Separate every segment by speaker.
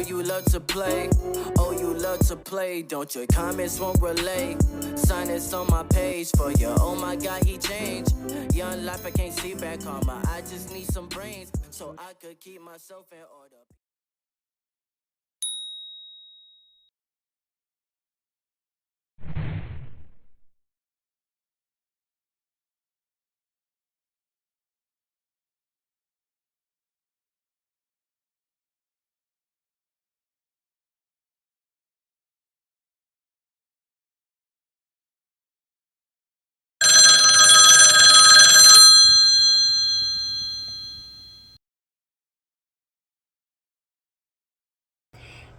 Speaker 1: you love to play. Oh, you love to play. Don't your comments won't relay. Sign this on my page for you. Oh my God, he changed. Young life, I can't see back karma. I just need some brains so I could keep myself in order.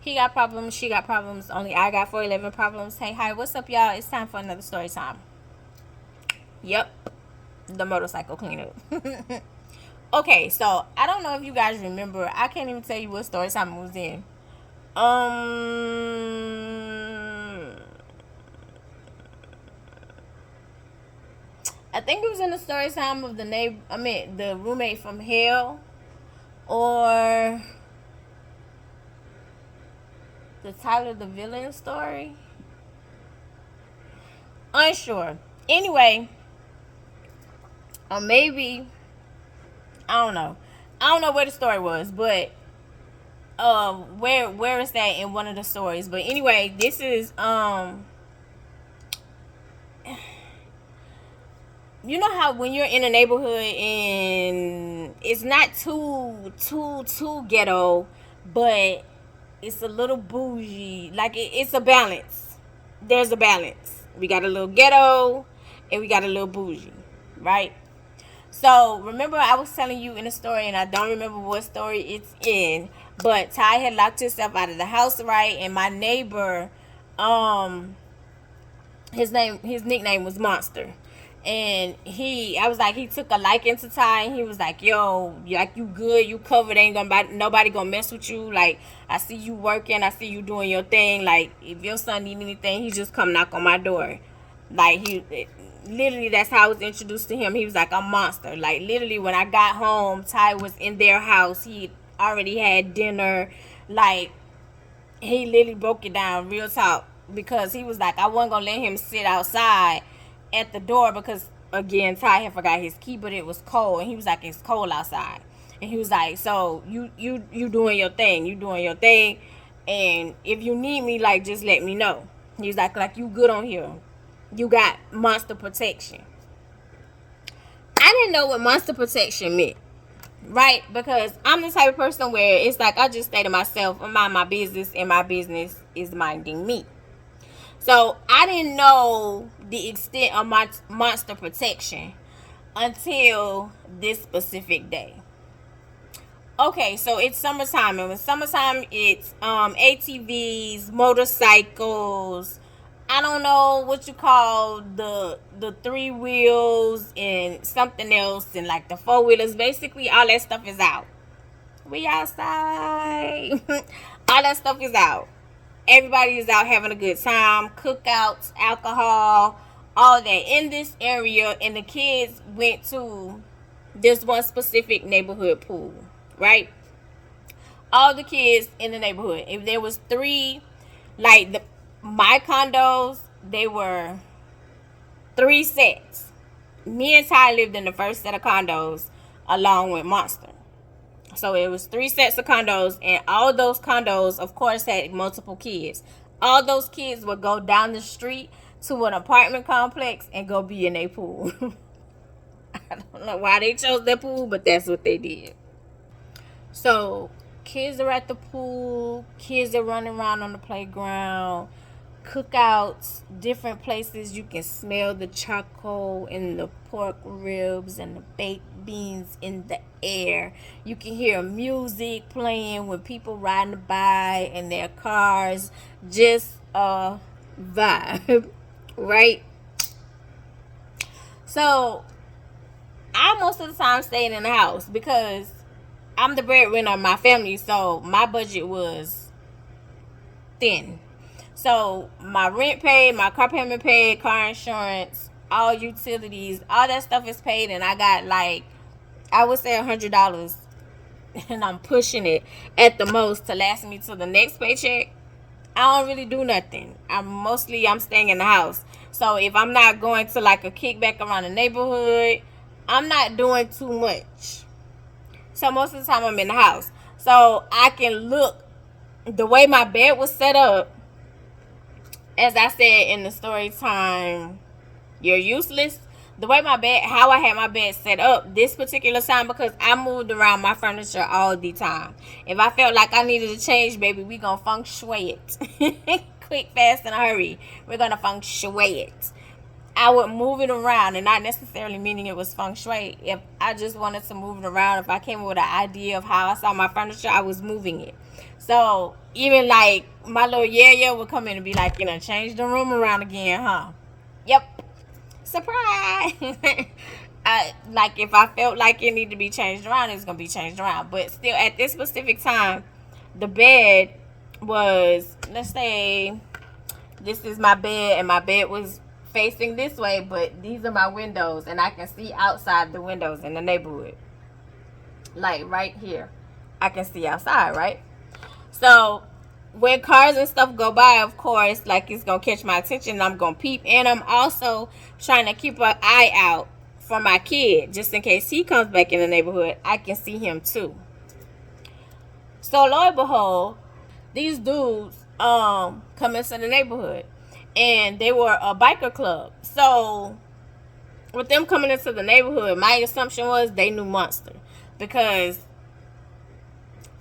Speaker 2: He got problems, she got problems, only I got 411 problems. Hey, hi, what's up, y'all? It's time for another story time. Yep, the motorcycle cleanup. Okay, so I don't know if you guys remember. I can't even tell you what story time it was in. I think it was in the story time of the roommate from hell, or the Tyler the Villain story. Unsure. Anyway, or maybe I don't know. I don't know where the story was, but where is that in one of the stories? But anyway, this is you know how when you're in a neighborhood and it's not too ghetto, but it's a little bougie. Like it's a balance. There's a balance. We got a little ghetto and we got a little bougie, right? So remember I was telling you in a story, and I don't remember what story it's in, but Ty had locked himself out of the house, right? And my neighbor, his nickname was Monster. And I was like, he took a liking to Ty, and he was like, yo, like, you good, you covered, ain't nobody gonna mess with you. Like, I see you working, I see you doing your thing. Like, if your son need anything, he just come knock on my door. Like, literally, that's how I was introduced to him. He was like a monster. Like, literally, when I got home, Ty was in their house. He already had dinner. Like, he literally broke it down, real talk, because he was like, I wasn't gonna let him sit outside at the door because, again, Ty had forgot his key, but it was cold, and he was like, it's cold outside. And he was like, so you doing your thing, and if you need me, like, just let me know. He was like you good on here, you got monster protection. I didn't know what monster protection meant, right? Because I'm the type of person where it's like I just stay to myself and mind my business, and my business is minding me. So I didn't know the extent of my monster protection until this specific day. Okay, so it's summertime, and with summertime, it's ATVs, motorcycles. I don't know what you call the three wheels and something else, and like the four wheelers. Basically, all that stuff is out. We outside. All that stuff is out. Everybody is out having a good time. Cookouts, alcohol, all that in this area. And the kids went to this one specific neighborhood pool, right? All the kids in the neighborhood. If there was three, like my condos, they were 3 sets. Me and Ty lived in the first set of condos along with Monster. So it was 3 sets of condos, and all those condos, of course, had multiple kids. All those kids would go down the street to an apartment complex and go be in a pool. I don't know why they chose that pool, but that's what they did. So kids are at the pool, kids are running around on the playground, cookouts, different places. You can smell the charcoal and the pork ribs and the baked beans in the air. You can hear music playing when people riding by in their cars. Just a vibe, right? So I most of the time stayed in the house because I'm the breadwinner of my family, so my budget was thin. So my rent paid, my car payment paid, car insurance, all utilities, all that stuff is paid, and I got, like, I would say $100 and I'm pushing it at the most to last me to the next paycheck, I don't really do nothing. I'm staying in the house. So if I'm not going to like a kickback around the neighborhood, I'm not doing too much. So most of the time I'm in the house. So I can look, the way my bed was set up, as I said in the story time, you're useless. The way how I had my bed set up this particular time, because I moved around my furniture all the time. If I felt like I needed to change, baby, we gonna feng shui it. Quick, fast, and hurry. We're gonna feng shui it. I would move it around, and not necessarily meaning it was feng shui. If I just wanted to move it around, if I came up with an idea of how I saw my furniture, I was moving it. So even like my little yeah would come in and be like, change the room around again, huh? Yep. Surprise. Like if I felt like it needed to be changed around, it's gonna be changed around. But still, at this specific time, the bed was, let's say this is my bed, and my bed was facing this way, but these are my windows, and I can see outside the windows in the neighborhood. Like right here, I can see outside, right? So when cars and stuff go by, of course, like, it's gonna catch my attention, and I'm gonna peep. And I'm also trying to keep an eye out for my kid, just in case he comes back in the neighborhood, I can see him too. So lo and behold, these dudes come into the neighborhood, and they were a biker club. So with them coming into the neighborhood, my assumption was they knew Monster, because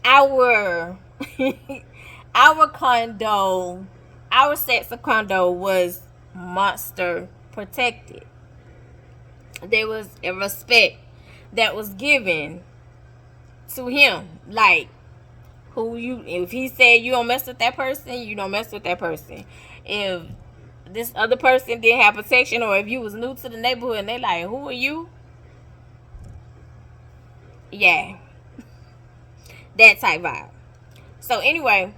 Speaker 2: our our condo, our sex of condo was Monster protected. There was a respect that was given to him. Like, if he said you don't mess with that person, you don't mess with that person. If this other person didn't have protection, or if you was new to the neighborhood and they like, who are you? Yeah. That type vibe. So anyway,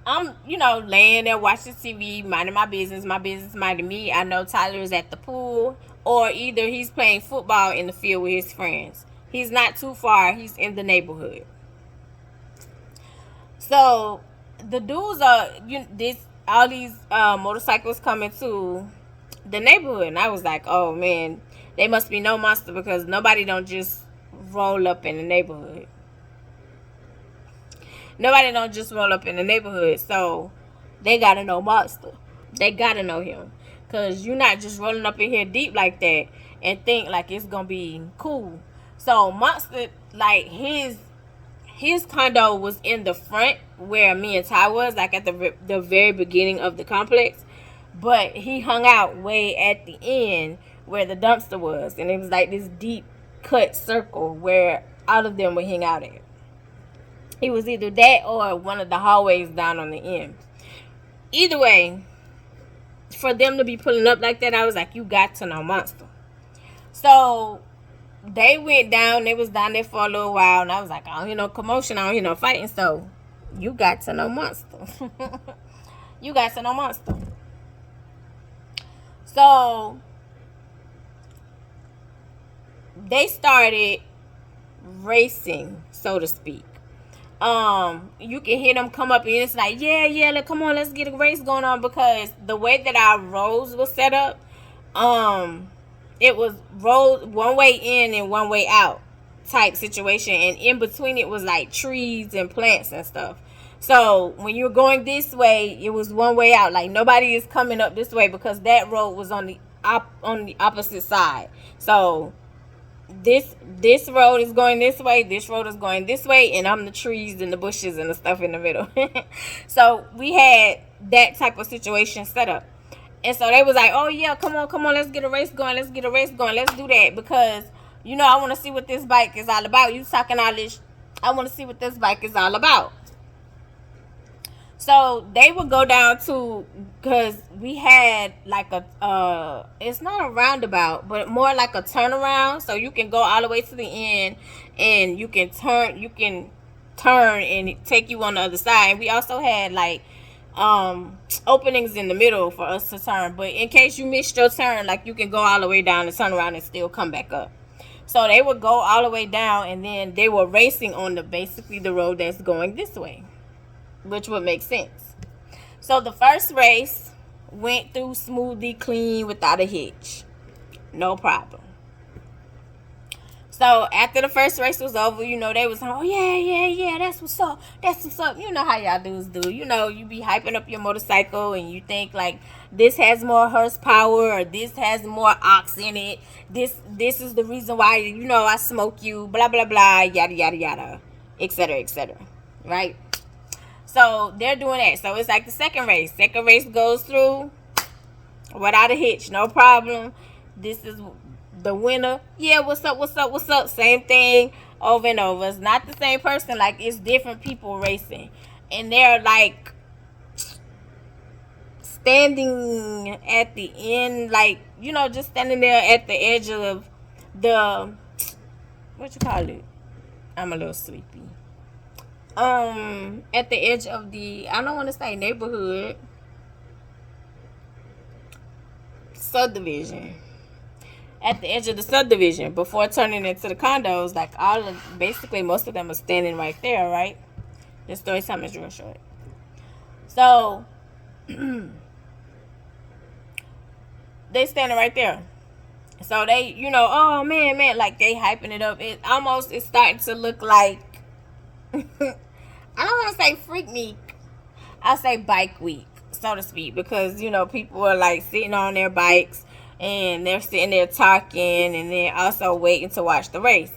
Speaker 2: I'm, laying there watching TV, minding my business minding me. I know Tyler is at the pool, or either he's playing football in the field with his friends. He's not too far. He's in the neighborhood. So the dudes are, all these motorcycles coming to the neighborhood, and I was like, oh man, they must be no Monster, because nobody don't just roll up in the neighborhood. Nobody don't just roll up in the neighborhood. So they gotta know Monster. They gotta know him, because you're not just rolling up in here deep like that and think like it's gonna be cool. So Monster, like, his condo was in the front where me and Ty was, like at the very beginning of the complex, but he hung out way at the end where the dumpster was, and it was like this deep cut circle where all of them would hang out at. It was either that or one of the hallways down on the end. Either way, for them to be pulling up like that, I was like, you got to know Monster. So they went down. They was down there for a little while, and I was like, I don't hear no commotion. I don't hear no fighting. So you got to know Monster. You got to know Monster. So they started racing, so to speak. You can hear them come up, and it's like, yeah, come on, let's get a race going on, because the way that our roads was set up, it was road one way in and one way out type situation, and in between it was like trees and plants and stuff. So when you're going this way, it was one way out. Like, nobody is coming up this way, because that road was on the opposite side. So this road is going this way, this road is going this way, and I'm the trees and the bushes and the stuff in the middle. So we had that type of situation set up. And so they was like, oh yeah, come on, let's get a race going, let's do that, because I want to see what this bike is all about. You talking all this, I want to see what this bike is all about. So they would go down to, because we had like it's not a roundabout, but more like a turnaround. So you can go all the way to the end, and you can turn and take you on the other side. And we also had like openings in the middle for us to turn. But in case you missed your turn, like, you can go all the way down and turn around and still come back up. So they would go all the way down, and then they were racing on basically the road that's going this way, which would make sense. So the first race went through smoothly, clean, without a hitch. No problem. So after the first race was over, they was, oh yeah, that's what's up. That's what's up. You know how y'all dudes do. You be hyping up your motorcycle and you think like this has more horsepower or this has more ox in it. This is the reason why, I smoke you, blah blah blah, yada yada yada, etc. etc. Right? So they're doing that. So it's like the second race. Second race goes through without a hitch, no problem. This is the winner. Yeah, what's up? Same thing over and over. It's not the same person. Like, it's different people racing. And they're like standing at the end, like, just standing there at the edge of the, what you call it? I'm a little sleepy. At the edge of the, I don't want to say neighborhood, subdivision. At the edge of the subdivision before turning into the condos, like basically most of them are standing right there, right? The story time is real short. So they standing right there. So they, oh man, like they hyping it up. It's starting to look like I don't want to say freak week. I'll say bike week, so to speak, because people are like sitting on their bikes and they're sitting there talking and then also waiting to watch the race.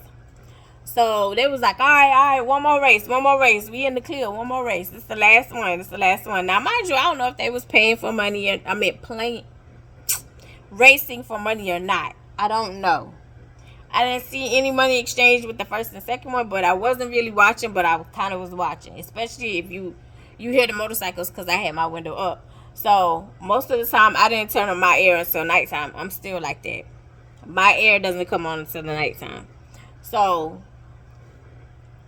Speaker 2: So they was like, all right, one more race. We in the clear, one more race. It's the last one. Now, mind you, I don't know if they was paying for money, playing, racing for money or not. I don't know. I didn't see any money exchanged with the first and second one, but I wasn't really watching, but I kind of was watching, especially if you hear the motorcycles, because I had my window up. So most of the time I didn't turn on my air until nighttime. I'm still like that. My air doesn't come on until the nighttime, so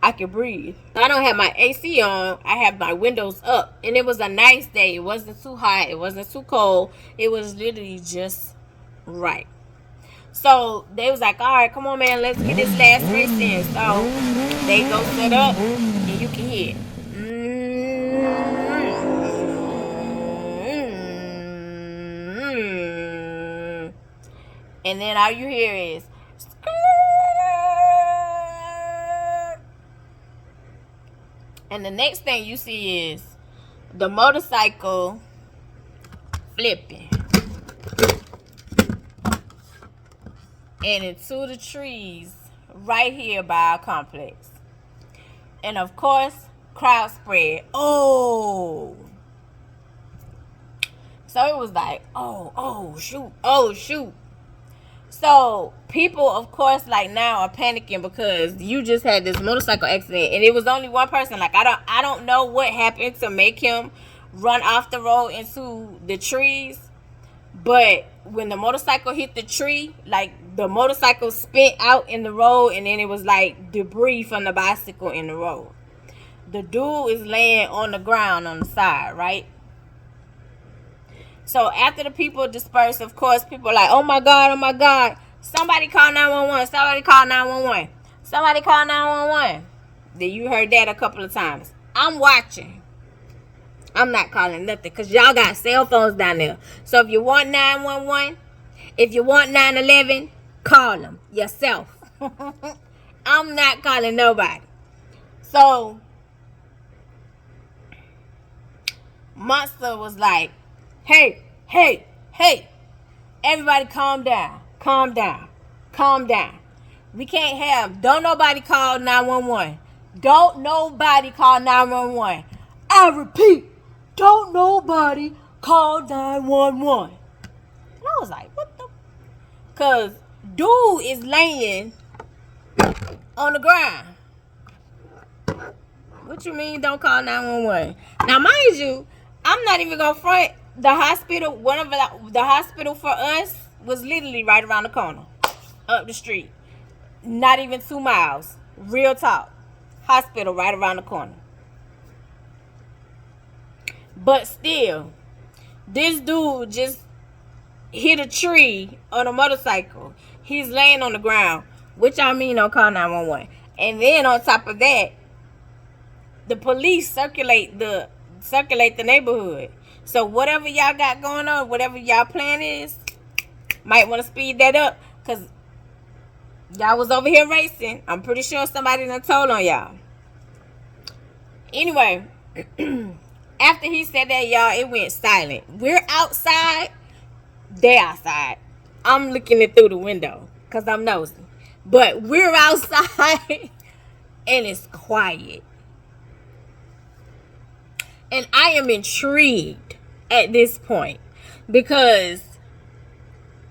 Speaker 2: I can breathe. I don't have my AC on. I have my windows up, and it was a nice day. It wasn't too hot. It wasn't too cold. It was literally just right. So they was like, all right, come on, man, let's get this last race in. So they go set up, and you can hear it. And then all you hear is skirt. And the next thing you see is the motorcycle flipping and into the trees right here by our complex. And of course, crowd spread. Oh. So it was like, oh shoot. So people, of course, like now are panicking because you just had this motorcycle accident, and it was only one person. Like I don't know what happened to make him run off the road into the trees, but when the motorcycle hit the tree, like the motorcycle spent out in the road, and then it was like debris from the bicycle in the road. The dude is laying on the ground on the side, right? So after the people dispersed, of course, people are like, oh my God. Somebody call 911. Then you heard that a couple of times. I'm watching. I'm not calling nothing because y'all got cell phones down there. So if you want 911, if you want 911, call them yourself. I'm not calling nobody. So Monster was like, hey, everybody calm down. We can't have, don't nobody call 911. I repeat, don't nobody call 911. And I was like, what the? Because dude is laying on the ground. What you mean don't call 911? Now, mind you, I'm not even going to front. The hospital, one of the hospital for us was literally right around the corner, up the street. Not even 2 miles. Real talk. Hospital right around the corner. But still, this dude just hit a tree on a motorcycle. He's laying on the ground. What y'all mean don't call 911? And then on top of that, the police circulate the neighborhood. So whatever y'all got going on, whatever y'all plan is, might want to speed that up, because y'all was over here racing. I'm pretty sure somebody done told on y'all. Anyway, after he said that, y'all, it went silent. We're outside. They outside. I'm looking it through the window because I'm nosy. But we're outside and it's quiet. And I am intrigued at this point because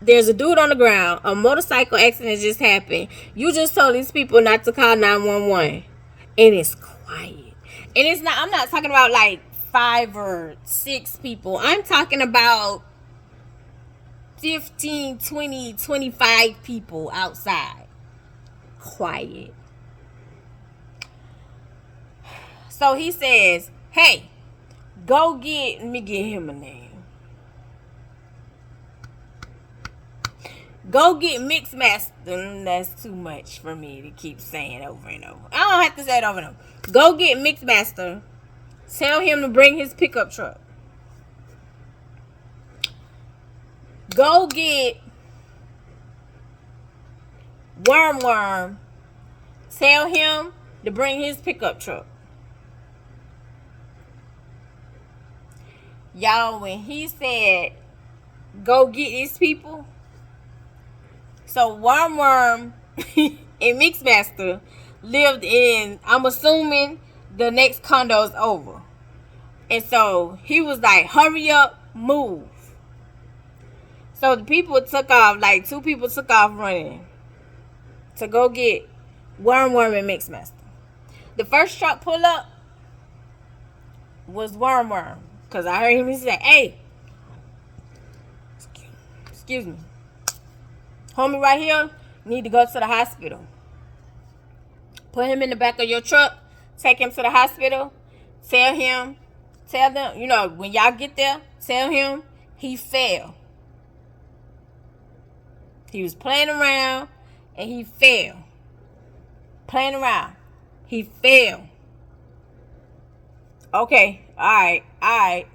Speaker 2: there's a dude on the ground. A motorcycle accident just happened. You just told these people not to call 911. And it's quiet. And it's not, I'm not talking about like 5 or 6 people. I'm talking about 15, 20, 25 people outside. Quiet. So he says, hey, go get, let me get him a name. Go get Mixmaster. That's too much for me to keep saying over and over. I don't have to say it over and over. Go get Mixmaster. Tell him to bring his pickup truck. Go get Worm. Tell him to bring his pickup truck. Y'all, when he said, go get these people. So Worm and Mixmaster lived in, I'm assuming, the next condo's over. And so he was like, hurry up, move. So the people took off, like 2 people took off running to go get Worm and Mixmaster. The first truck pull up was Worm. Because I heard him say, hey, excuse me. Homie right here, need to go to the hospital. Put him in the back of your truck. Take him to the hospital. Tell them, you know, when y'all get there, tell him he fell. He was playing around and he fell. Playing around. He fell. Okay, all right. I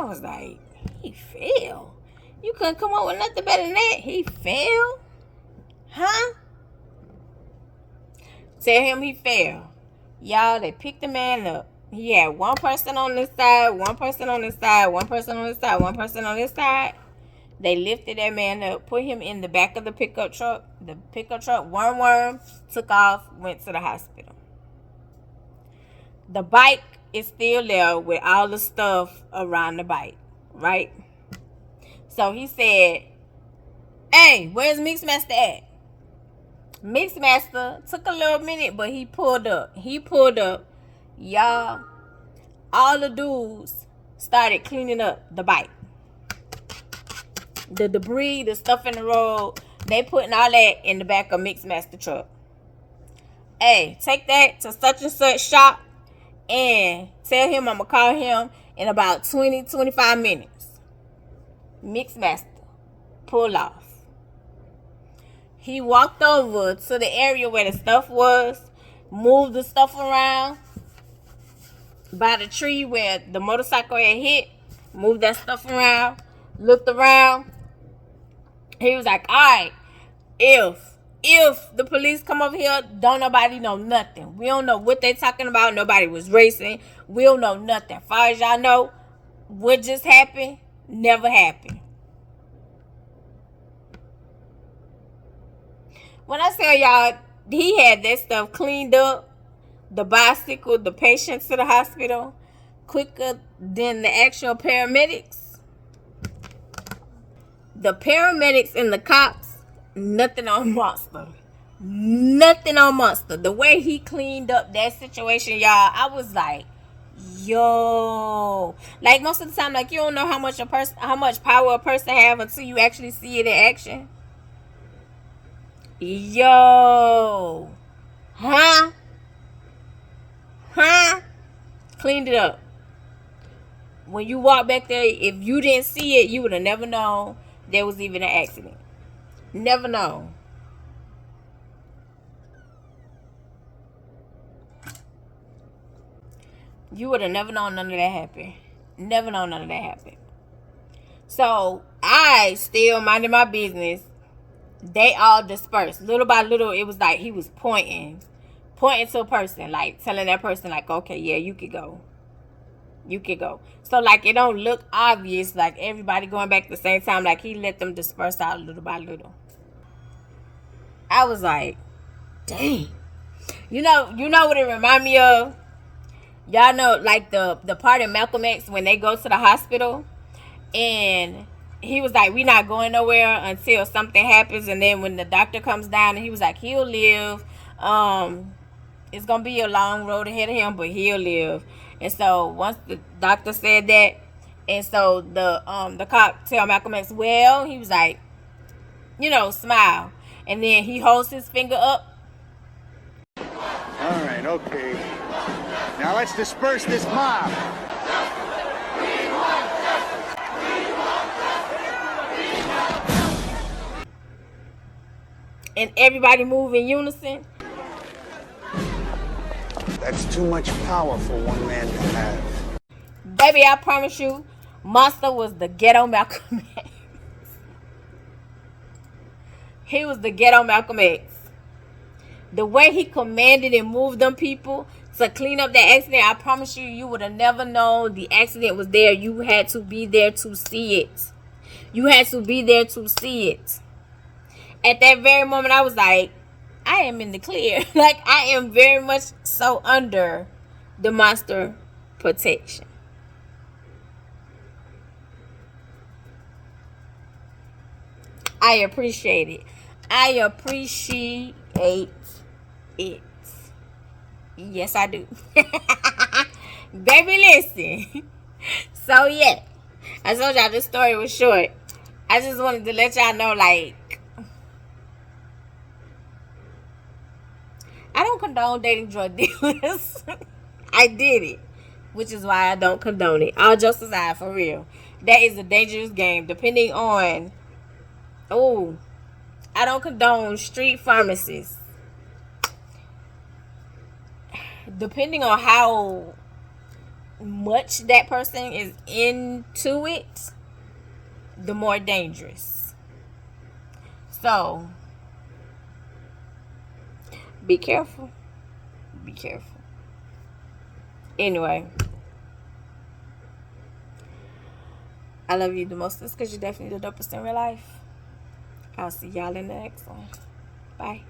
Speaker 2: was like, he fell? You couldn't come up with nothing better than that. He fell? Huh? Tell him he fell. Y'all, they picked the man up. He had 1 person on this side, 1 person on this side, 1 person on this side, 1 person on this side. They lifted that man up, put him in the back of the pickup truck. The pickup truck, Worm, took off, went to the hospital. The bike is still there with all the stuff around the bike, right? So he said, hey, where's Mixmaster at? Mixmaster took a little minute, but he pulled up. Y'all, all the dudes started cleaning up the bike. The debris, the stuff in the road, they putting all that in the back of Mixmaster truck. Hey, take that to such and such shop and tell him I'm going to call him in about 20-25 minutes. Mixmaster pull off. He walked over to the area where the stuff was, moved the stuff around by the tree where the motorcycle had hit, moved that stuff around, looked around. He was like, all right, if the police come over here, don't nobody know nothing. We don't know what they talking about. Nobody was racing. We don't know nothing. As far as y'all know, what just happened never happened. When I tell y'all, he had that stuff cleaned up, the bicycle, the patient to the hospital, quicker than the actual paramedics. The paramedics and the cops, nothing on Monster. Nothing on Monster. The way he cleaned up that situation, y'all, I was like, yo. Like, most of the time, like, you don't know how much power a person have until you actually see it in action. Yo. Huh? Cleaned it up. When you walk back there, if you didn't see it, you would have never known there was even an accident. Never known. You would have never known none of that happened. Never known none of that happened. So I still minded my business. They all dispersed. Little by little, it was like he was pointing to a person, like telling that person, like, okay, yeah, you could go. You could go. So like it don't look obvious, like everybody going back at the same time, like he let them disperse out little by little. I was like, dang. You know what it remind me of? Y'all know like the part in Malcolm X when they go to the hospital and he was like, we not going nowhere until something happens, and then when the doctor comes down and he was like, he'll live. It's gonna be a long road ahead of him, but he'll live. And so once the doctor said that, and so the cop tell Malcolm X, well, he was like, smile. And then he holds his finger up.
Speaker 3: All right, okay. Now let's disperse this mob.
Speaker 2: And everybody move in unison.
Speaker 3: That's too much power for one man to have.
Speaker 2: Baby, I promise you, Monster was the ghetto Malcolm X. He was the ghetto Malcolm X. The way he commanded and moved them people to clean up that accident, I promise you, you would have never known the accident was there. You had to be there to see it. You had to be there to see it. At that very moment, I was like, I am in the clear. Like, I am very much so under the Monster protection. I appreciate it. I appreciate it. Yes, I do. Baby, listen. So, yeah. I told y'all this story was short. I just wanted to let y'all know, like, I don't condone dating drug dealers. I did it, which is why I don't condone it. All jokes aside, for real. That is a dangerous game. Depending on, I don't condone street pharmacists. Depending on how much that person is into it, the more dangerous. So, be careful. Be careful. Anyway, I love you the most because you're definitely the dopest in real life. I'll see y'all in the next one. Bye.